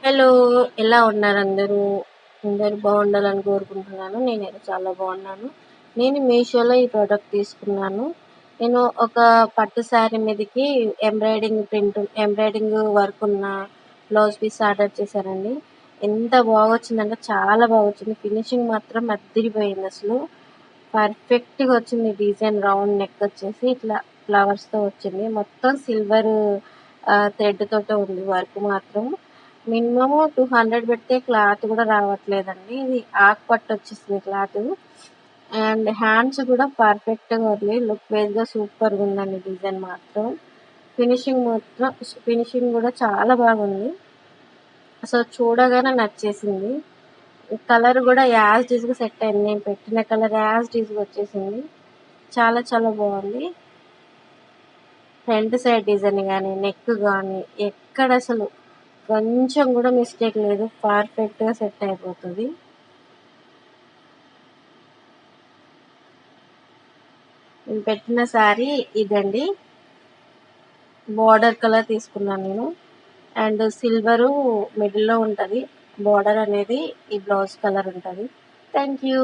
Hello! ఎలా ఉన్నారు అందరూ? అందరూ బాగుండాలని కోరుకుంటున్నాను. నేనైతే చాలా బాగున్నాను. నేను మీషోలో ఈ ప్రోడక్ట్ తీసుకున్నాను. నేను ఒక పట్టు శారీ మీదకి ఎంబ్రాయిడింగ్ వర్క్ ఉన్న బ్లౌజ్ పీస్ ఆర్డర్ చేశానండి. ఎంత బాగొచ్చిందంటే చాలా బాగొచ్చింది. ఫినిషింగ్ మాత్రం అద్దిరిపోయింది అసలు. పర్ఫెక్ట్‌గా వచ్చింది. డిజైన్ రౌండ్ నెక్ వచ్చేసి ఇట్లా ఫ్లవర్స్‌తో వచ్చింది. మొత్తం సిల్వర్ థ్రెడ్ తోటే ఉంది వర్క్ మాత్రం. మినిమమ్ 200 పెడితే క్లాత్ కూడా రావట్లేదండి. ఇది ఆకు పట్టు వచ్చేసింది క్లాత్. అండ్ హ్యాండ్స్ కూడా పర్ఫెక్ట్‌గా ఉంది. లుక్ వైస్‌గా సూపర్‌గా ఉందండి డిజైన్ మాత్రం. ఫినిషింగ్ కూడా చాలా బాగుంది. అసలు చూడగానే నచ్చేసింది. కలర్ కూడా యాజ్ ఇట్ ఈస్‌గా సెట్ అయింది. నేను పెట్టిన కలర్ యాజ్ ఇట్ ఈస్‌గా వచ్చేసింది. చాలా చాలా బాగుంది. ఫ్రంట్ సైడ్ డిజైన్ గానీ, నెక్ గానీ ఎక్కడ అసలు కొంచెం కూడా మిస్టేక్ లేదు. పర్ఫెక్ట్‌గా సెట్ అయిపోతది. నేను పెట్టిన శారీ ఇదండి. బార్డర్ కలర్ తీసుకున్నాను నేను. అండ్ సిల్వరు మిడిల్‌లో ఉంటది. బార్డర్ అనేది ఈ బ్లౌజ్ కలర్ ఉంటది. Thank you.